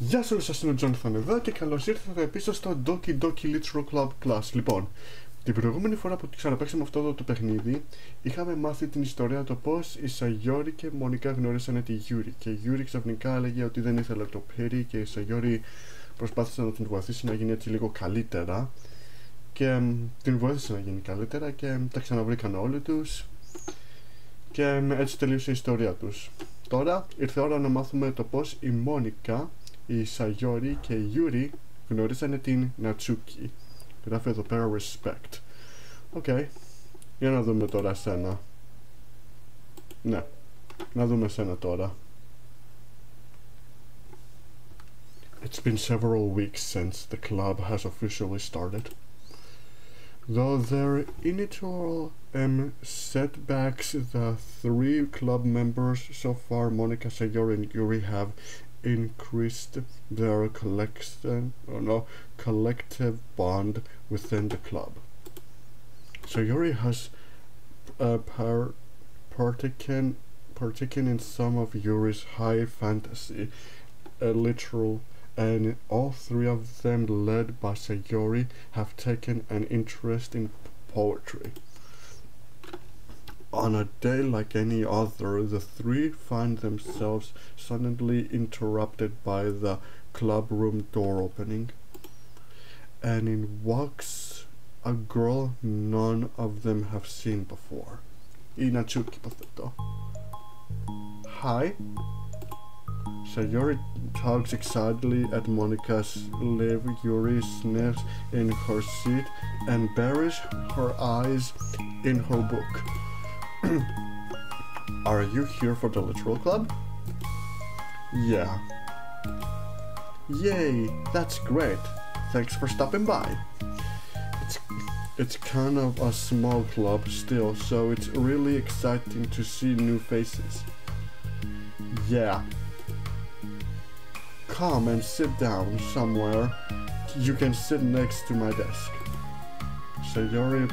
Γεια σας, σας είναι ο Jonathan εδώ και καλώς ήρθατε επίσης στο Doki Doki Literature Club Class. Λοιπόν, την προηγούμενη φορά που ξαναπαίξαμε αυτό εδώ το παιχνίδι, είχαμε μάθει την ιστορία το πώς η Sayori και η Μόνικα γνώρισαν τη Yuri. Και η Yuri ξαφνικά έλεγε ότι δεν ήθελε το Perry και η Sayori προσπάθησε να την βοηθήσει να γίνει έτσι λίγο καλύτερα. Και την βοήθησε να γίνει καλύτερα και τα ξαναβρήκαν όλοι τους. Και έτσι τελείωσε η ιστορία τους. Τώρα ήρθε ώρα να μάθουμε το πώς η Μόνικα, η Sayori και η Yuri γνωρίσανε την Natsuki. Γράφει εδώ πέρα respect. Οκ. Για να δούμε τώρα σένα. Ναι. Να δούμε σένα τώρα. It's been several weeks since the club has officially started. Though there initial setbacks, the three club members so far, Monica, Sayori and Yuri, have increased their collective bond within the club. Sayori has partaken in some of Yuri's high fantasy, literal, and all three of them, led by Sayori, have taken an interest in poetry. On a day like any other, the three find themselves suddenly interrupted by the club room door opening, and in walks a girl none of them have seen before. Natsuki, υποθέτω. Hi. Sayori tugs excitedly at Monica's sleeve. Yuri sniffs in her seat and buries her eyes in her book. Are you here for the literal club? Yeah. Yay, that's great. Thanks for stopping by. It's kind of a small club still, so it's really exciting to see new faces. Yeah. Come and sit down somewhere. You can sit next to my desk. Sayori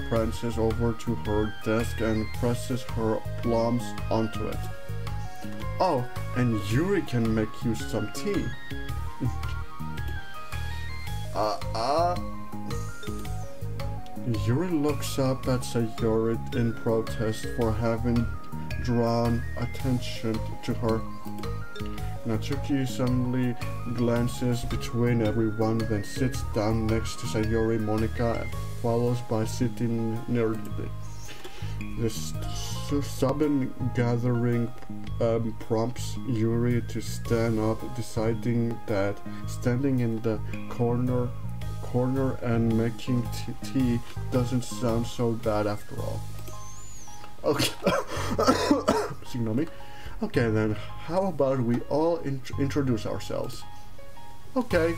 prances over to her desk and presses her palms onto it. Oh, and Yuri can make you some tea. Yuri looks up at Sayori in protest for having drawn attention to her. Natsuki suddenly glances between everyone, then sits down next to Sayori. Monica follows by sitting nearly. The sudden gathering prompts Yuri to stand up, deciding that standing in the corner and making tea doesn't sound so bad after all. Okay. Excuse me. Okay then, how about we all introduce ourselves? Okay.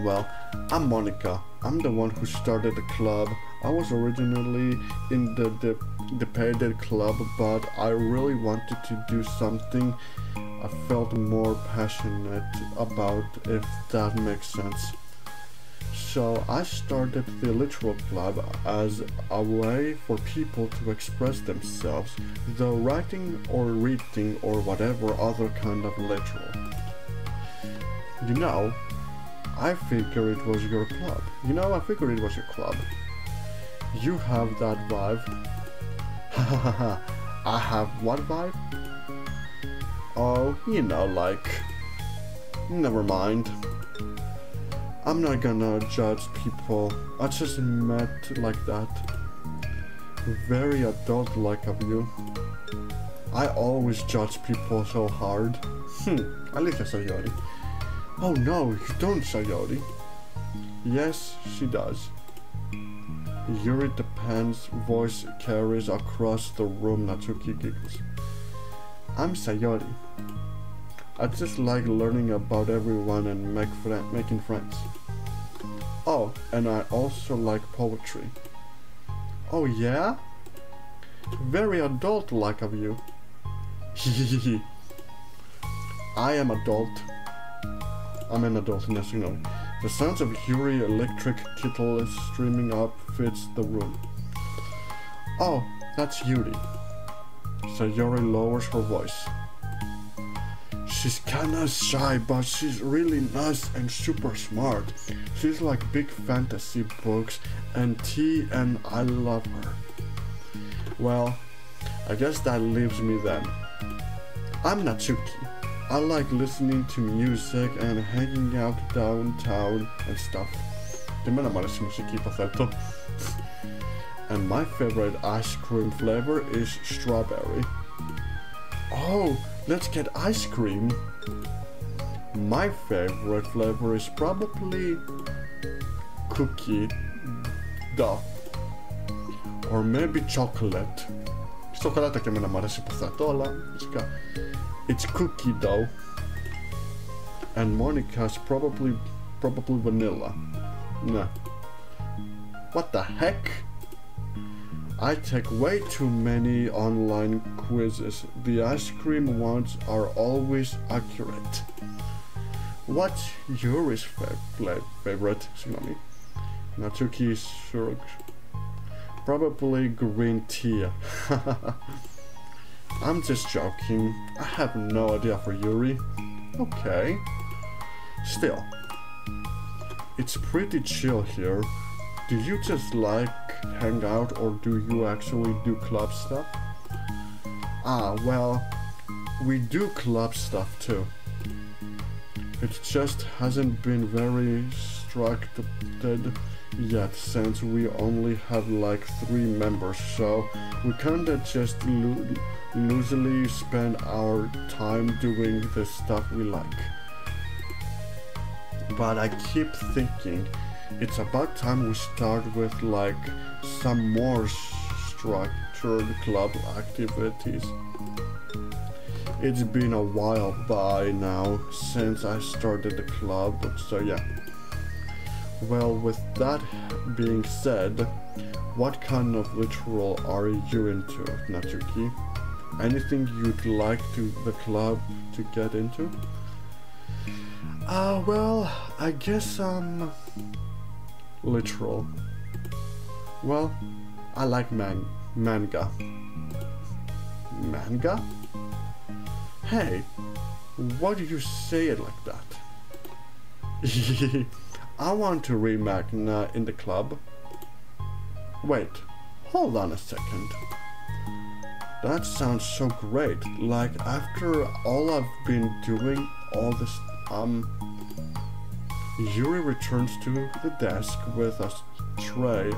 Well, I'm Monica. I'm the one who started the club. I was originally in the Depended Club, but I really wanted to do something I felt more passionate about, if that makes sense. So I started the Literal Club as a way for people to express themselves, though writing or reading or whatever other kind of literal. You know, I figured it was your club. You have that vibe. Hahaha. I have what vibe? Oh, you know, like... Never mind. I'm not gonna judge people. I just met like that. Very adult-like of you. I always judge people so hard. Alήθεια, Sayori. Oh no, you don't, Sayori. Yes, she does. Yuri Japan's voice carries across the room. Natsuki giggles. I'm Sayori. I just like learning about everyone and making friends. Oh, and I also like poetry. Oh yeah? Very adult-like of you. I am adult. I'm an adult, yes, you know. The sounds of Yuri electric kettle streaming up fits the room. Oh, that's Yuri. Sayori lowers her voice. she's kinda shy, but she's really nice and super smart. She's like big fantasy books and tea, and I love her. Well, I guess that leaves me then. I'm Natsuki. I like listening to music and hanging out downtown and stuff. And my favorite ice cream flavor is strawberry. Oh, let's get ice cream. My favorite flavor is probably cookie dough. Or maybe chocolate. It's cookie dough. And Monica's probably vanilla. Nah. What the heck? I take way too many online quizzes. The ice cream ones are always accurate. What's Yuri's favorite? Natsuki Suruk. Probably green tea. I'm just joking. I have no idea for Yuri. Okay. Still, it's pretty chill here. Do you just like hang out, or do you actually do club stuff? Ah, well, we do club stuff too. It just hasn't been very structured yet, since we only have like 3 members, so we kinda just loosely spend our time doing the stuff we like. But I keep thinking it's about time we start with like some more structured club activities. It's been a while by now since I started the club, so yeah. Well, with that being said, what kind of literal are you into, Natsuki? Anything you'd like the club to get into? Well, I guess literal. Well, I like manga. Manga? Hey, why do you say it like that? I want to read manga in the club. Wait, hold on a second. That sounds so great. Like, after all I've been doing all this, Yuri returns to the desk with a tray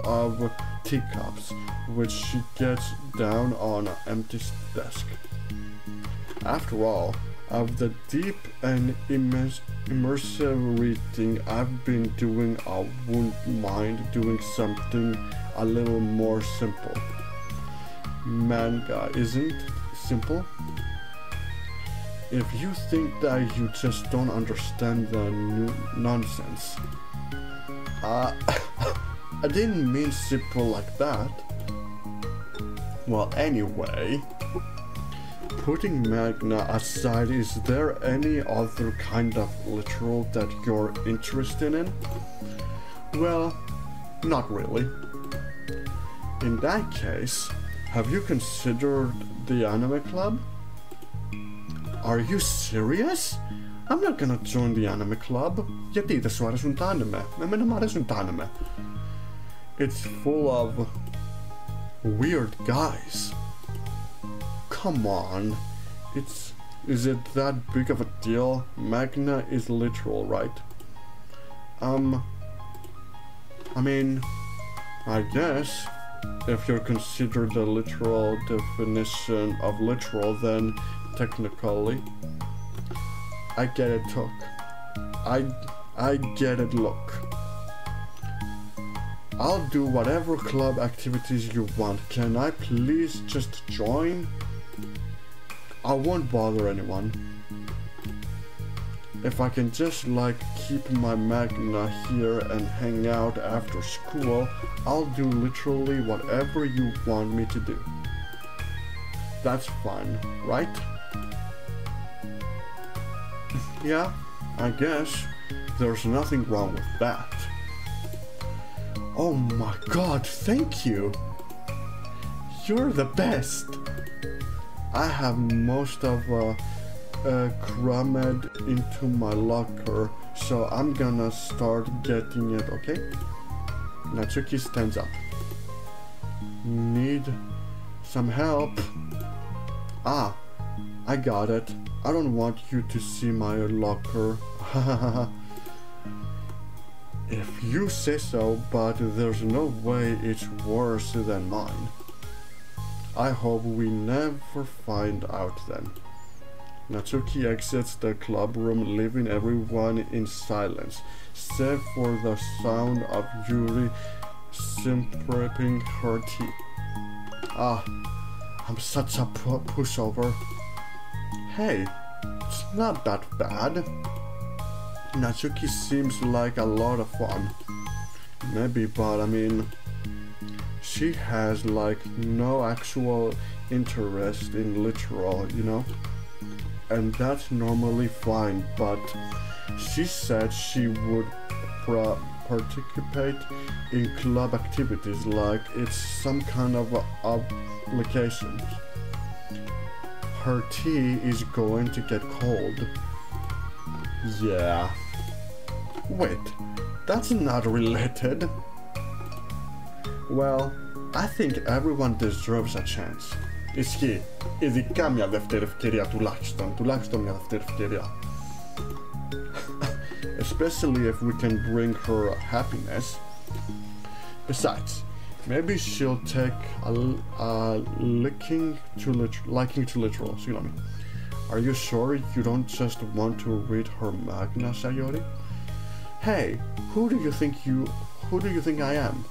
of teacups, which she gets down on an empty desk. After all, of the deep and immersive reading I've been doing, I wouldn't mind doing something a little more simple. Manga isn't simple. If you think that you just don't understand the nonsense. I didn't mean simple like that. Well, anyway, putting manga aside, is there any other kind of literal that you're interested in? Well, not really. In that case, have you considered the anime club? Are you serious? I'm not gonna join the anime club. Γιατί δεν σου αρέσουν τα anime? Εμένα μου αρέσουν τα anime. It's full of weird guys. Come on. Is it that big of a deal? Manga is literal, right? I mean, I guess if you consider the literal definition of literal, then technically, I get it, Took. I get it, look. I'll do whatever club activities you want. Can I please just join? I won't bother anyone. If I can just like keep my manga here and hang out after school, I'll do literally whatever you want me to do. That's fine, right? Yeah, I guess there's nothing wrong with that. Oh my god, thank you! You're the best! I have most of crammed into my locker, so I'm gonna start getting it, okay? Natsuki stands up. Need some help? Ah, I got it. I don't want you to see my locker. If you say so, but there's no way it's worse than mine. I hope we never find out then. Natsuki exits the club room, leaving everyone in silence, save for the sound of Yuri sipping her tea. Ah, I'm such a pushover. Hey, it's not that bad. Natsuki seems like a lot of fun. Maybe, but I mean, she has like no actual interest in literal, you know? And that's normally fine, but she said she would participate in club activities like it's some kind of obligation. Her tea is going to get cold. Yeah. Wait, that's not related. Well, I think everyone deserves a chance. Ισχύει. Ειδικά μια δεύτερη ευκαιρία τουλάχιστον. Τουλάχιστον μια δεύτερη ευκαιρία. Especially if we can bring her happiness. Besides, maybe she'll take a liking to literal. Excuse me. Are you sure you don't just want to read her magna, Sayori? Hey, who do you think I am?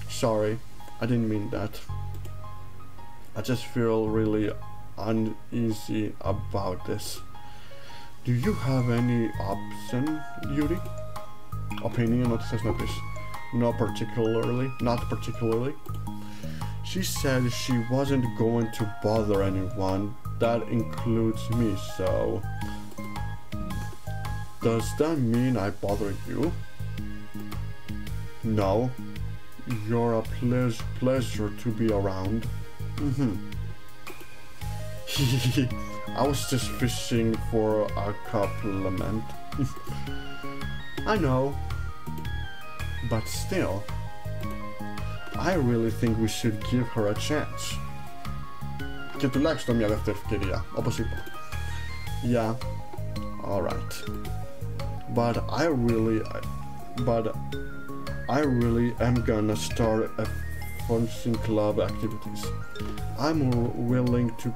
Sorry, I didn't mean that. I just feel really uneasy about this. Do you have any option, Yuri? Opinion, what says not this? Not particularly. She said she wasn't going to bother anyone. That includes me, so... Does that mean I bother you? No. You're a pleasure to be around. I was just fishing for a compliment. I know. But still, I really think we should give her a chance. Και τουλάχιστον μια δεύτερη ευκαιρία, όπως είπα. Yeah, alright. But I really am gonna start a function club activities. I'm willing to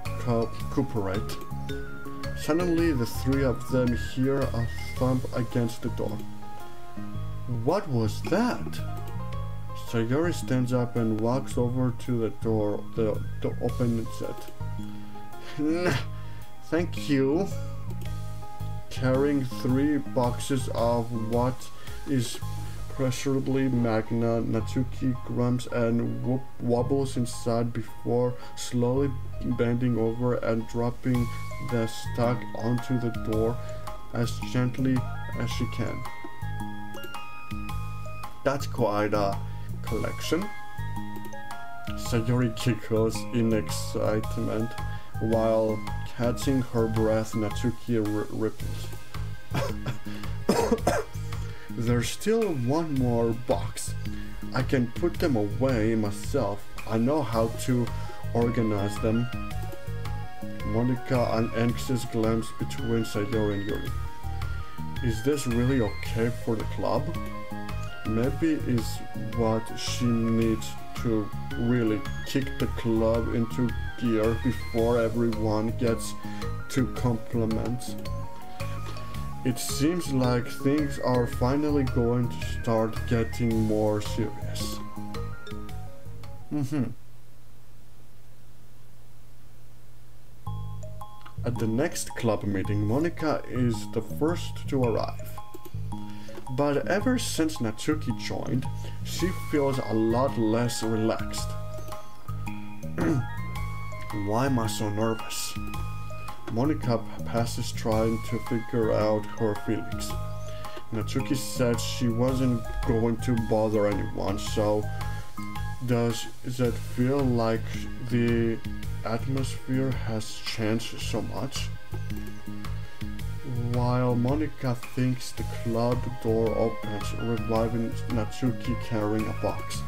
cooperate. Suddenly, the three of them hear a thump against the door. What was that? Sayori stands up and walks over to the door. The opens it. Thank you. Carrying 3 boxes of what is pressurably magna, Natsuki grumps and wobbles inside before slowly bending over and dropping the stock onto the door as gently as she can. That's quite a collection. Sayori giggles in excitement while catching her breath. Natsuki ripples. There's still one more box. I can put them away myself. I know how to organize them. Monika an anxious glance between Sayori and Yuri. Is this really okay for the club? Maybe is what she needs to really kick the club into gear before everyone gets to compliments. It seems like things are finally going to start getting more serious. At the next club meeting, Monika is the first to arrive. But ever since Natsuki joined, she feels a lot less relaxed. Why am I so nervous? Monika passes trying to figure out her feelings. Natsuki said she wasn't going to bother anyone, so does it feel like the atmosphere has changed so much? while Monika thinks the club door opens, reviving Natsuki carrying a box.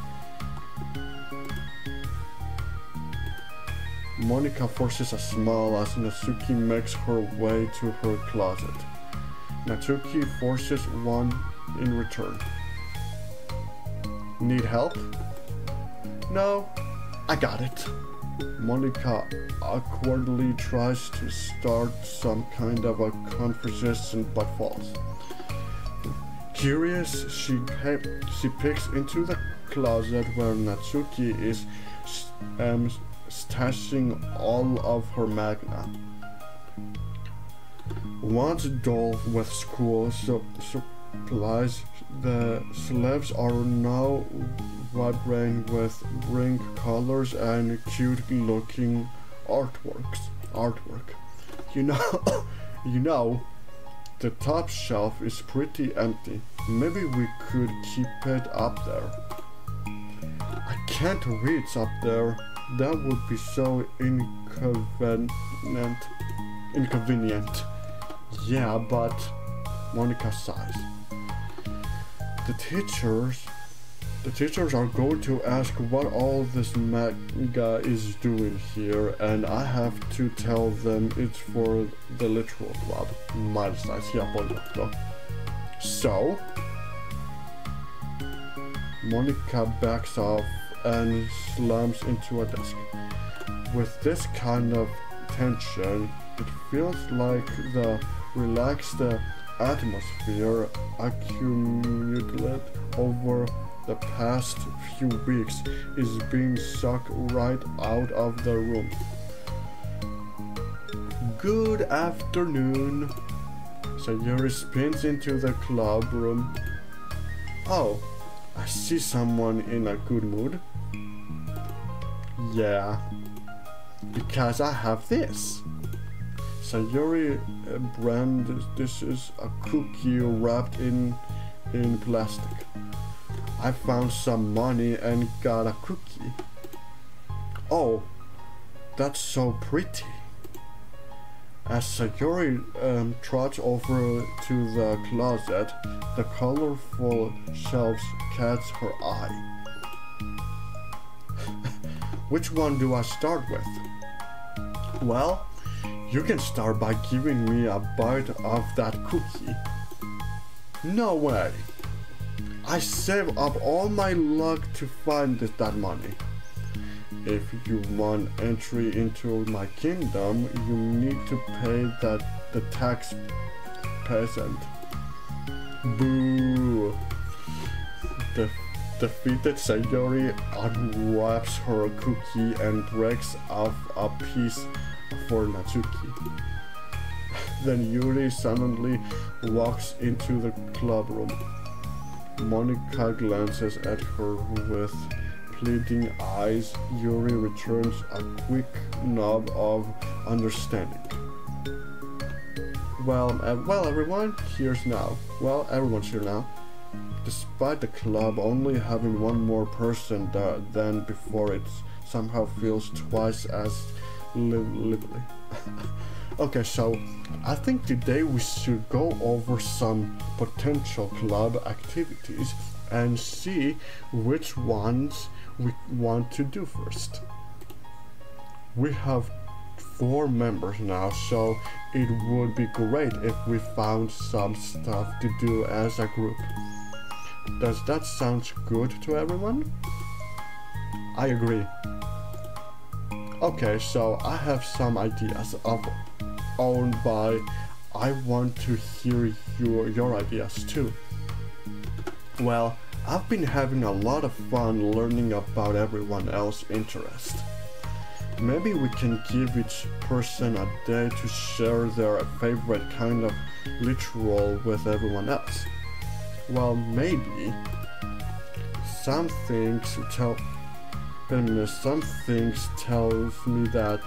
Monika forces a smile as Natsuki makes her way to her closet. Natsuki forces one in return. Need help? No, I got it. Monika awkwardly tries to start some kind of a conversation but falls. Curious, she peeks into the closet where Natsuki is stashing all of her magna. Once dull with school supplies, the shelves are now vibrant with bright colors and cute-looking artwork. You know, the top shelf is pretty empty. Maybe we could keep it up there. I can't reach up there. That would be so inconvenient. Yeah, but Monika sighs. The teachers are going to ask what all this manga is doing here, and I have to tell them it's for the literal club. So, Monika backs off and slams into a desk. With this kind of tension, it feels like the relaxed atmosphere accumulated over the past few weeks is being sucked right out of the room. Good afternoon. Sayuri spins into the club room. Oh, I see someone in a good mood. Yeah, because I have this. Sayuri brandishes a cookie wrapped in plastic. I found some money and got a cookie. Oh, that's so pretty. As Sayuri trots over to the closet, the colorful shelves catch her eye. Which one do I start with? Well, you can start by giving me a bite of that cookie. No way. I saved up all my luck to find that money. If you want entry into my kingdom, you need to pay the tax peasant. Boo! The defeated Sayuri unwraps her cookie and breaks off a piece for Natsuki. Then Yuri suddenly walks into the club room. Monika glances at her with pleading eyes. Yuri returns a quick nod of understanding. Well, everyone, everyone's here now. Despite the club only having one more person than before, it somehow feels twice as lively. Okay, so I think today we should go over some potential club activities and see which ones we want to do first. We have 4 members now, so it would be great if we found some stuff to do as a group. Does that sound good to everyone? I agree. Okay, so I have some ideas of own by. I want to hear your ideas too. Well, I've been having a lot of fun learning about everyone else's interest. Maybe we can give each person a day to share their favorite kind of ritual with everyone else. Well, maybe some things tells me that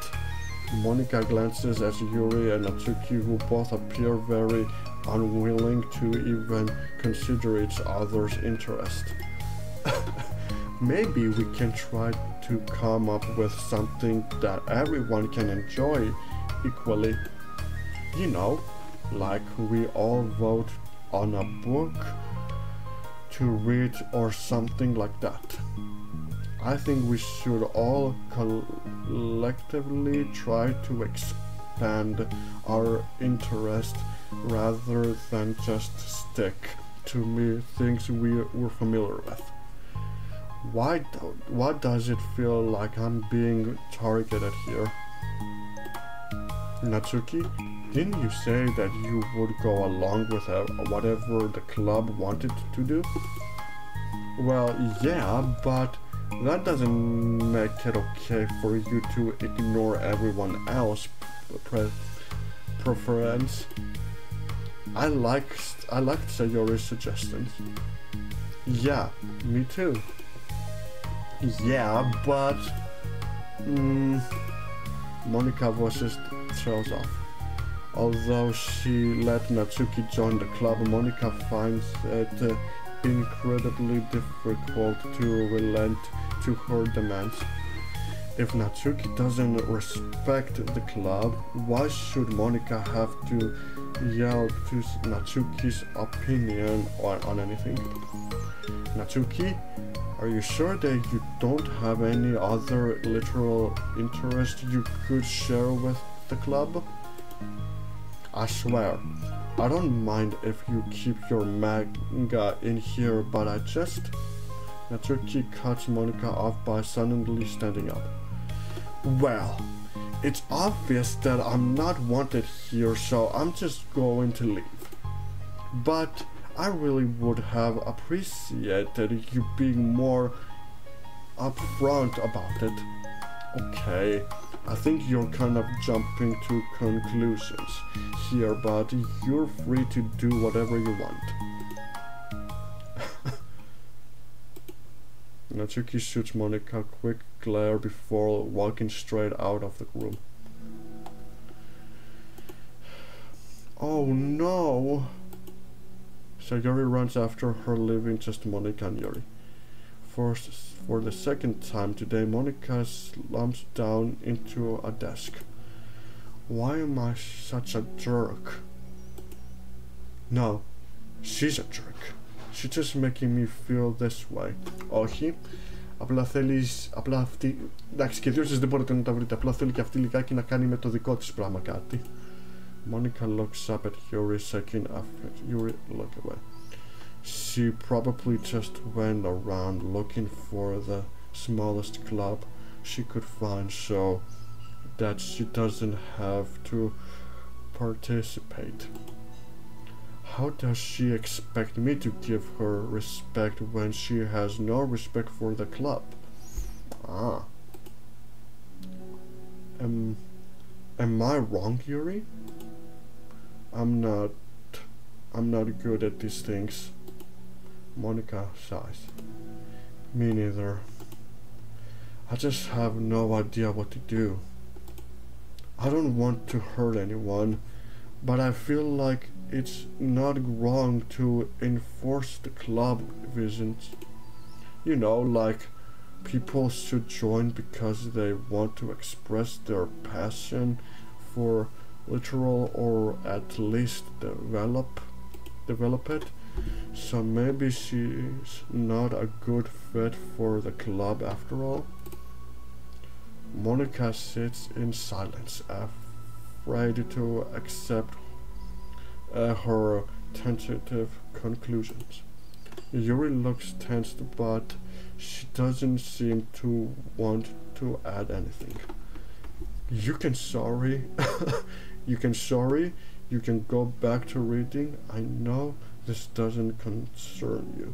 Monika glances at Yuri and Natsuki, who both appear very unwilling to even consider each other's interest. Maybe we can try to come up with something that everyone can enjoy equally. You know, Like we all vote on a book to read or something like that. I think we should all collectively try to expand our interest rather than just stick to things we're familiar with. Why does it feel like I'm being targeted here? Natsuki, didn't you say that you would go along with whatever the club wanted to do? Well, yeah, but that doesn't make it okay for you to ignore everyone else's preference. I liked Sayori's suggestions. Yeah, me too. Yeah, but Monika voices trails off. Although she let Natsuki join the club, Monika finds it incredibly difficult to relent to her demands. If Natsuki doesn't respect the club, why should Monika have to yell to Natsuki's opinion on anything? Natsuki, are you sure that you don't have any other literal interest you could share with the club? I swear, I don't mind if you keep your manga in here, but I just... Natsuki cuts Monika off by suddenly standing up. Well, it's obvious that I'm not wanted here, so I'm just going to leave. But I really would have appreciated you being more upfront about it. Okay, I think you're kind of jumping to conclusions here, but you're free to do whatever you want. Natsuki shoots Monika a quick glare before walking straight out of the room. Oh no! Sayori runs after her, leaving just Monika and Yuri. For the second time today, Monika slumps down into a desk. Why am I such a jerk? No, she's a jerk. She's just making me feel this way. Όχι, απλά θέλεις, απλά αυτή, εντάξει και δύο σας δεν μπορείτε να τα βρείτε, απλά θέλει και αυτή λιγάκι να κάνει με το δικό της πράγμα κάτι. Monika looks up at Yuri, shaking after Yuri look away. She probably just went around looking for the smallest club she could find so that she doesn't have to participate. How does she expect me to give her respect when she has no respect for the club? Ah. Am I wrong, Yuri? I'm not good at these things. Monika sighs. Me neither. I just have no idea what to do. I don't want to hurt anyone, but I feel like it's not wrong to enforce the club visions. You know, like people should join because they want to express their passion for literal or at least develop it. So maybe she's not a good fit for the club after all. Monika sits in silence, afraid to accept her tentative conclusions. Yuri looks tense, but she doesn't seem to want to add anything. You can go back to reading. I know this doesn't concern you.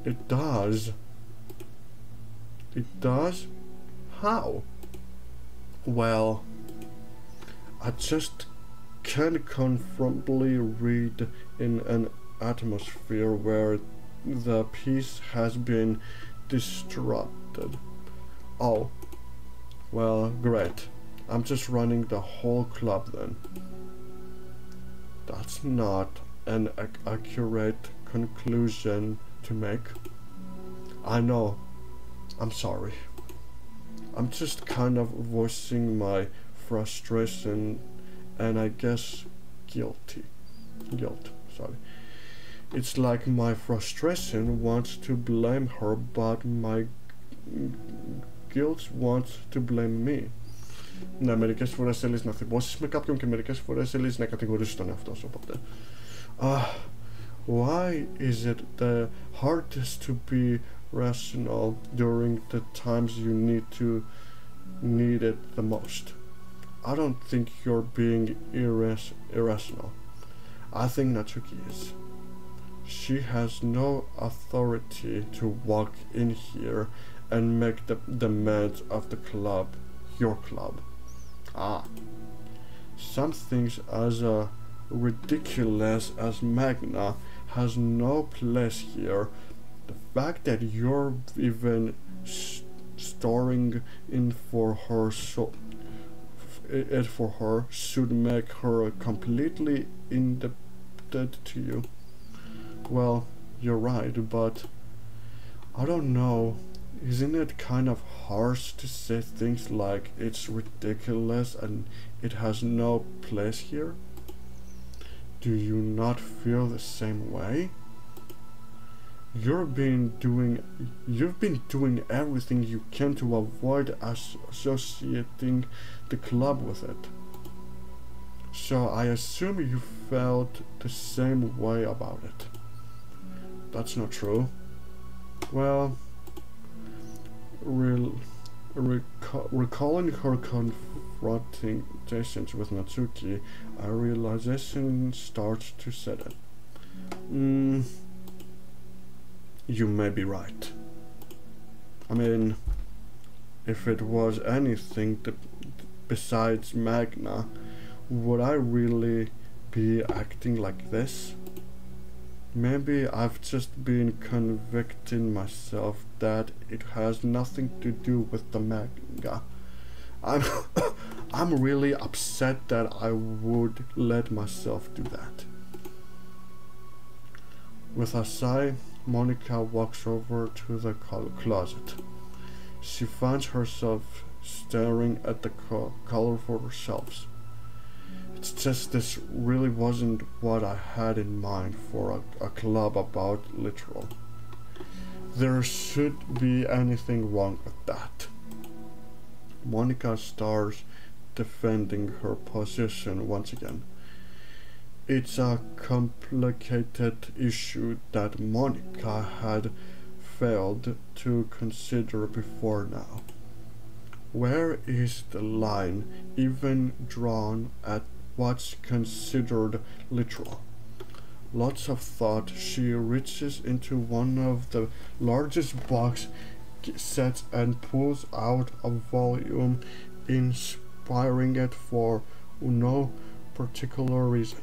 It does. It does? How? Well, I just can't comfortably read in an atmosphere where the peace has been disrupted. Oh, well, great. I'm just running the whole club then. That's not an accurate conclusion to make. I know. I'm sorry. I'm just kind of voicing my frustration and I guess guilt, sorry. It's like my frustration wants to blame her, but my guilt wants to blame me. Ναι, μερικές φορές θέλεις να θυμώσεις με κάποιον και μερικές φορές θέλεις να κατηγορήσεις τον εαυτό σου, οπότε. Why is it the hardest to be rational during the times you need it the most? I don't think you're being irrational. I think Natsuki is. She has no authority to walk in here and make the demands of the club, your club. Some things as ridiculous as Magna has no place here. The fact that you're even storing in for her for her should make her completely indebted to you. Well, you're right, but I don't know. Isn't it kind of harsh to say things like it's ridiculous and it has no place here? Do you not feel the same way? You've been doing everything you can to avoid associating the club with it. So I assume you felt the same way about it. That's not true. Well, recalling her confrontations with Natsuki, a realization starts to set in. You may be right. I mean, if it was anything besides Magna, would I really be acting like this? Maybe I've just been convicting myself that it has nothing to do with the manga. I'm really upset that I would let myself do that. With a sigh, Monika walks over to the closet. She finds herself staring at the colorful shelves. It's just this really wasn't what I had in mind for a club about literal. There should be anything wrong with that. Monika starts defending her position once again. It's a complicated issue that Monika had failed to consider before now. Where is the line even drawn at what's considered literal? Lots of thought. She reaches into one of the largest box sets and pulls out a volume, inspiring it for no particular reason.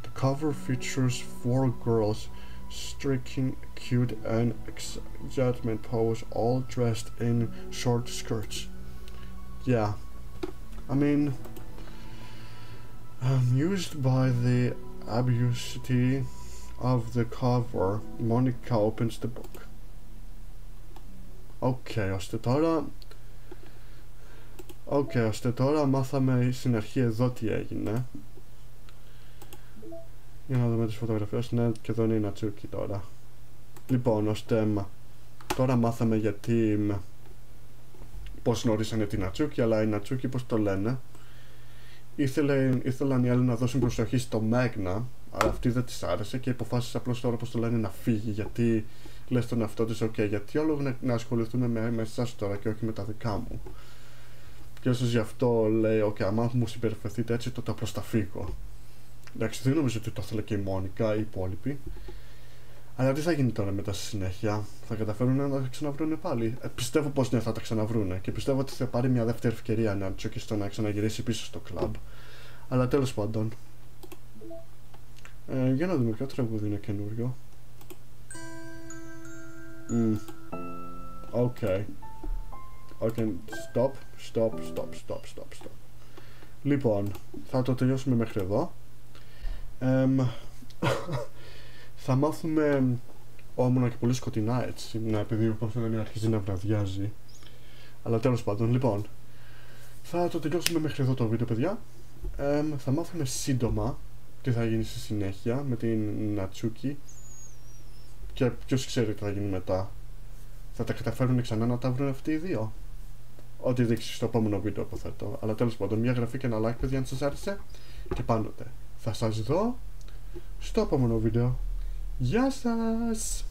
The cover features 4 girls striking cute and excitement pose, all dressed in short skirts. Yeah, I mean, amused by the absurdity of the cover, Monika opens the book. ώστε τώρα μάθαμε στην αρχή εδώ τι έγινε. Για να δούμε τις φωτογραφίες. Ναι, και εδώ είναι η Νατσούκι τώρα. Λοιπόν, ώστε τώρα μάθαμε γιατί πώς γνωρίσανε την Νατσούκι, αλλά η Νατσούκι, πώς το λένε, ήθελαν οι άλλοι να δώσουν προσοχή στο Μάγνα, αλλά αυτή δεν της άρεσε και αποφάσισε απλώς τώρα, πώς το λένε, να φύγει, γιατί λέει στον εαυτό της, γιατί όλο να ασχοληθούν με εσάς τώρα και όχι με τα δικά μου. Και ίσως γι' αυτό λέει, άμα μου συμπεριφερθείτε έτσι, τότε απλώς θα φύγω. Εντάξει, δεν νομίζω ότι το ήθελε και η Μόνικα, οι υπόλοιποι. Αλλά τι θα γίνει τώρα μετά στη συνέχεια, θα καταφέρουν να τα ξαναβρούνε πάλι? Πιστεύω πως ναι, θα τα ξαναβρούνε και πιστεύω ότι θα πάρει μια δεύτερη ευκαιρία να τσοκιστώ να ξαναγυρίσει πίσω στο κλαμπ. Αλλά τέλος πάντων. Για να δούμε ποιο τραγούδι είναι καινούριο. Stop. Λοιπόν, θα το τελειώσουμε μέχρι εδώ. Θα μάθουμε όμονα και πολύ σκοτεινά έτσι, επειδή όπως λένε αρχίζει να βραδιάζει. Αλλά τέλος πάντων, λοιπόν, Θα το τελειώσουμε μέχρι εδώ το βίντεο, παιδιά. Θα μάθουμε σύντομα τι θα γίνει στη συνέχεια με την Νατσούκι. Και ποιος ξέρει τι θα γίνει μετά. Θα τα καταφέρουν ξανά να τα βρουν αυτοί οι δύο. Ό,τι δείξει στο επόμενο βίντεο αποθέτω. Αλλά τέλος πάντων, μια εγγραφή και ένα like, παιδιά, αν σας άρεσε. Και πάντοτε θα σας δω στο επόμενο βίντεο. Γεια σας!